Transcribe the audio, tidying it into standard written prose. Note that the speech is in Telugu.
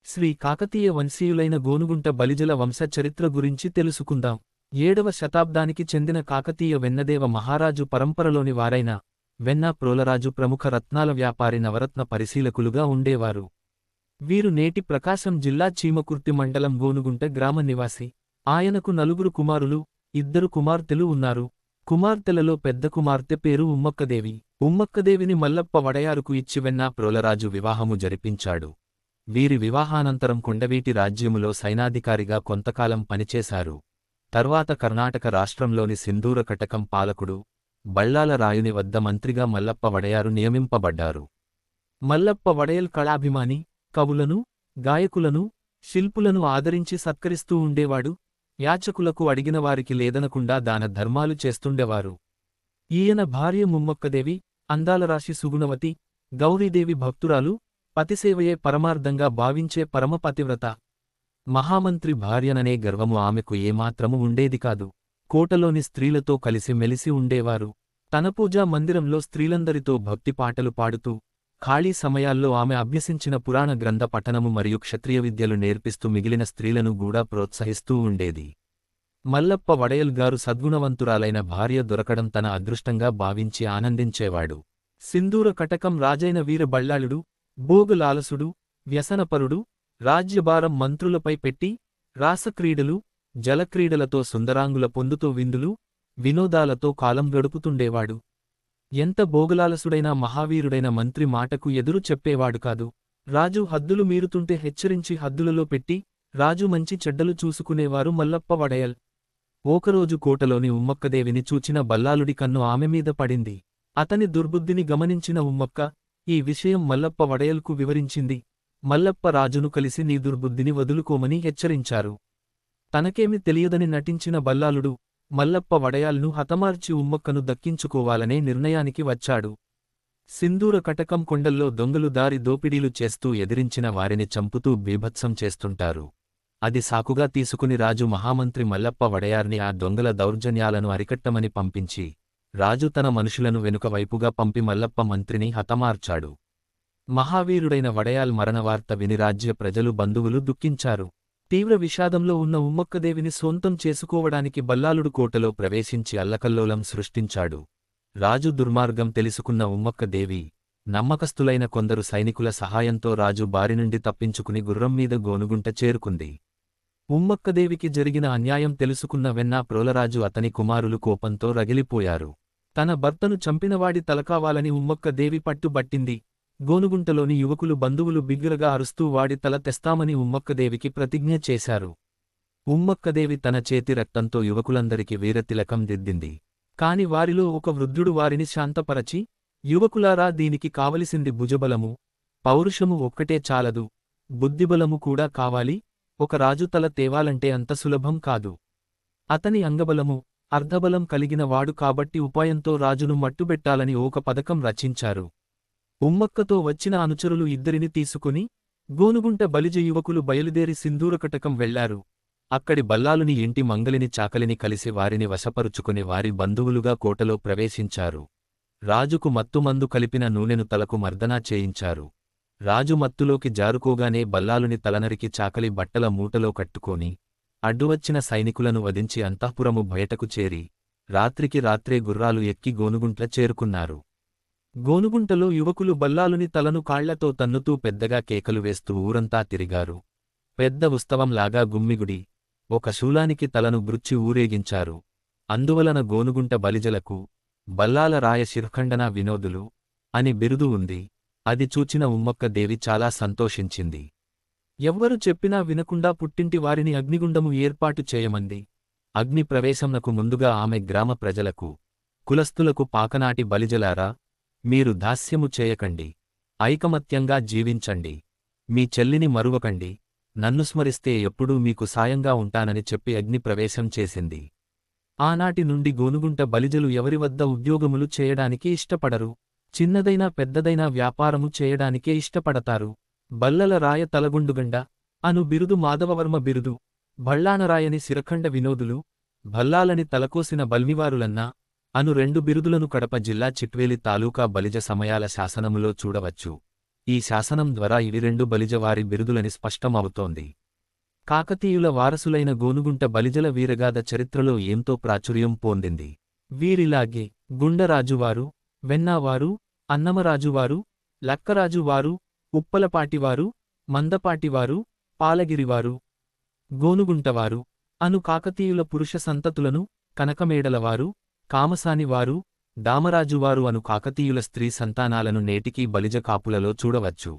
శ్రీ కాకతీయ వంశీయులైన గోనుగుంట బలిజల వంశ చరిత్ర గురించి తెలుసుకుందాం. 7వ శతాబ్దానికి చెందిన కాకతీయ వెన్నదేవ మహారాజు పరంపరలోని వారైన వెన్న ప్రోలరాజు ప్రముఖ రత్నాల వ్యాపారి నవరత్న పరిశీలకులుగా ఉండేవారు. వీరు నేటి ప్రకాశం జిల్లా చీమకుర్తి మండలం గోనుగుంట గ్రామ నివాసి. ఆయనకు 4 కుమారులు, 2 కుమార్తెలు ఉన్నారు. కుమార్తెలలో పెద్ద కుమార్తె పేరు ఉమ్మక్కదేవి. ఉమ్మక్కదేవిని మల్లప్ప వడయారుకు ఇచ్చి వెన్న ప్రోలరాజు వివాహము జరిపించాడు. వీరి వివాహానంతరం కొండవీటి రాజ్యములో సైనాధికారిగా కొంతకాలం పనిచేశారు. తర్వాత కర్ణాటక రాష్ట్రంలోని సింధూర కటకం పాలకుడు బళ్ళాల రాయుని వద్ద మంత్రిగా మల్లప్ప వడయారు నియమింపబడ్డారు. మల్లప్ప వడయల్ కళాభిమాని, కవులను, గాయకులను, శిల్పులను ఆదరించి సత్కరిస్తూ ఉండేవాడు. యాచకులకు అడిగినవారికి లేదనకుండా దాన ధర్మాలు చేస్తుండేవారు. ఈయన భార్య ముమ్మక్కదేవి అందాలరాశి సుగుణవతి, గౌరీదేవి భక్తురాలు, పతిసేవయే పరమార్థంగా భావించే పరమపతివ్రత. మహామంత్రి భార్యననే గర్వము ఆమెకు ఏమాత్రము ఉండేది కాదు. కోటలోని స్త్రీలతో కలిసి మెలిసి ఉండేవారు. తన పూజా మందిరంలో స్త్రీలందరితో భక్తి పాటలు పాడుతూ, ఖాళీ సమయాల్లో ఆమె అభ్యసించిన పురాణ గ్రంథ పఠనము మరియు క్షత్రియ విద్యలు నేర్పిస్తూ మిగిలిన స్త్రీలను కూడా ప్రోత్సహిస్తూ ఉండేది. మల్లప్ప వడయల్ గారు సద్గుణవంతురాలైన భార్య దొరకడం తన అదృష్టంగా భావించి ఆనందించేవాడు. సింధూర కటకం రాజైన వీర బళ్ళాళుడు, భోగలాలసుడు, వ్యసనపరుడు, రాజ్యభారం మంత్రులపై పెట్టి, రాసక్రీడలు, జలక్రీడలతో సుందరాంగుల పొందుతో విందులు, వినోదాలతో కాలం గడుపుతుండేవాడు. ఎంత భోగలాలసుడైనా మహావీరుడైన మంత్రి మాటకు ఎదురు చెప్పేవాడు కాదు. రాజు హద్దులు మీరుతుంటే హెచ్చరించి హద్దులలో పెట్టి, రాజు మంచి చెడ్డలు చూసుకునేవారు మల్లప్ప వడయల్. ఒకరోజు కోటలోని ఉమ్మక్కదేవిని చూచిన బల్లాలుడి కన్ను ఆమెమీద పడింది. అతని దుర్బుద్ధిని గమనించిన ఉమ్మక్క ఈ విషయం మల్లప్ప వడయల్కు వివరించింది. మల్లప్ప రాజును కలిసి నీ దుర్బుద్ధిని వదులుకోమని హెచ్చరించారు. తనకేమి తెలియదని నటించిన బల్లాలుడు మల్లప్ప వడయాల్ను హతమార్చి ఉమ్మక్కను దక్కించుకోవాలనే నిర్ణయానికి వచ్చాడు. సింధూర కటకం కొండల్లో దొంగలు దారి దోపిడీలు చేస్తూ ఎదిరించిన వారిని చంపుతూ బీభత్సం చేస్తుంటారు. అది సాకుగా తీసుకుని రాజు మహామంత్రి మల్లప్ప వడయార్ని ఆ దొంగల దౌర్జన్యాలను అరికట్టమని పంపించి, రాజు తన మనుషులను వెనుక వైపుగా పంపి మల్లప్ప మంత్రిని హతమార్చాడు. మహావీరుడైన వడయాల్ మరణవార్త విని రాజ్య ప్రజలు బంధువులు దుఃఖించారు. తీవ్ర విషాదంలో ఉన్న ఉమ్మక్కదేవిని సొంతం చేసుకోవడానికి బల్లాలుడు కోటలో ప్రవేశించి అల్లకల్లోలం సృష్టించాడు. రాజు దుర్మార్గం తెలుసుకున్న ఉమ్మక్కదేవి నమ్మకస్తులైన కొందరు సైనికుల సహాయంతో రాజు బారినుండి తప్పించుకుని గుర్రంమీద గోనుగుంట చేరుకుంది. ఉమ్మక్కదేవికి జరిగిన అన్యాయం తెలుసుకున్న వెన్న ప్రోలరాజు అతని కుమారులు కోపంతో రగిలిపోయారు. తన భర్తను చంపినవాడి తలకావాలని ఉమ్మక్కదేవి పట్టుబట్టింది. గోనుగుంటలోని యువకులు బంధువులు బిగ్గరగా అరుస్తూ వాడి తల తెస్తామని ఉమ్మక్కదేవికి ప్రతిజ్ఞ చేశారు. ఉమ్మక్కదేవి తన చేతి రక్తంతో యువకులందరికి వీరతిలకం దిద్దింది. కాని వారిలో ఒక వృద్ధుడు వారిని శాంతపరచి, యువకులారా దీనికి కావలసింది భుజబలము, పౌరుషము ఒక్కటే చాలదు, బుద్ధిబలము కూడా కావాలి. ఒక రాజు తల తేవాలంటే అంత సులభం కాదు. అతని అంగబలము, అర్ధబలం కలిగిన వాడు కాబట్టి ఉపాయంతో రాజును మట్టుబెట్టాలని ఒక పథకం రచించారు. ఉమ్మక్కతో వచ్చిన అనుచరులు 2 తీసుకుని గోనుగుంట బలిజ యువకులు బయలుదేరి సింధూరకటకం వెళ్లారు. అక్కడి బల్లాలుని ఇంటి మంగలిని చాకలిని కలిసి వారిని వశపరుచుకుని వారి బంధువులుగా కోటలో ప్రవేశించారు. రాజుకు మత్తుమందు కలిపిన నూనెను తలకు మర్దనా చేయించారు. రాజు మత్తులోకి జారుకోగానే బల్లాలుని తలనరికి చాకలి బట్టల మూటలో కట్టుకోని అడ్డువచ్చిన సైనికులను వధించి అంతఃపురము బయటకు చేరి రాత్రికి రాత్రే గుర్రాలు ఎక్కి గోనుగుంట్ల చేరుకున్నారు. గోనుగుంటలో యువకులు బల్లాలుని తలను కాళ్లతో తన్నుతూ పెద్దగా కేకలు వేస్తూ ఊరంతా తిరిగారు. పెద్ద ఉత్సవంలాగా గుమ్మిగుడి ఒక శూలానికి తలను బ్రుచ్చి ఊరేగించారు. అందువలన గోనుగుంట బలిజలకు బల్లాల రాయ శిర్ఖండన వినోదులు అని బిరుదు ఉంది. అది చూచిన ఉమ్మక్కదేవి చాలా సంతోషించింది. ఎవ్వరు చెప్పినా వినకుండా పుట్టింటి వారిని అగ్నిగుండము ఏర్పాటు చేయమంది. అగ్ని ప్రవేశంనకు ముందుగా ఆమె గ్రామ ప్రజలకు, కులస్తులకు పాకనాటి బలిజలారా, మీరు దాస్యము చేయకండి, ఐకమత్యంగా జీవించండి, మీ చెల్లిని మరువకండి, నన్ను స్మరిస్తే ఎప్పుడూ మీకు సాయంగా ఉంటానని చెప్పి అగ్ని ప్రవేశం చేసింది. ఆనాటి నుండి గోనుగుంట బలిజలు ఎవరివద్ద ఉద్యోగములు చేయడానికి ఇష్టపడరు. చిన్నదైనా పెద్దదైనా వ్యాపారము చేయడానికే ఇష్టపడతారు. బల్లల రాయ తలగుండుగండ అను బిరుదు మాధవవర్మ బిరుదు, బళ్ళానరాయని శిరఖండ వినోదులు, భల్లాలని తలకోసిన బల్మివారులన్నా అను 2 బిరుదులను కడప జిల్లా చిట్వేలి తాలూకా బలిజ సమయాల శాసనములో చూడవచ్చు. ఈ శాసనం ద్వారా ఇవి రెండు బలిజవారి బిరుదులని స్పష్టమవుతోంది. కాకతీయుల వారసులైన గోనుగుంట బలిజల వీరగాథ చరిత్రలో ఎంతో ప్రాచుర్యం పొందింది. వీరిలాగే గుండరాజువారు, వెన్నావారు, అన్నమరాజువారు, లక్కరాజువారు, ఉప్పలపాటివారు, మందపాటివారు, పాలగిరివారు, గోనుగుంటవారు అను కాకతీయుల పురుష సంతతులను, కనకమేడలవారు, కామసానివారు, దామరాజువారు అను కాకతీయుల స్త్రీ సంతానాలను నేటికీ బలిజ కాపులలో చూడవచ్చు.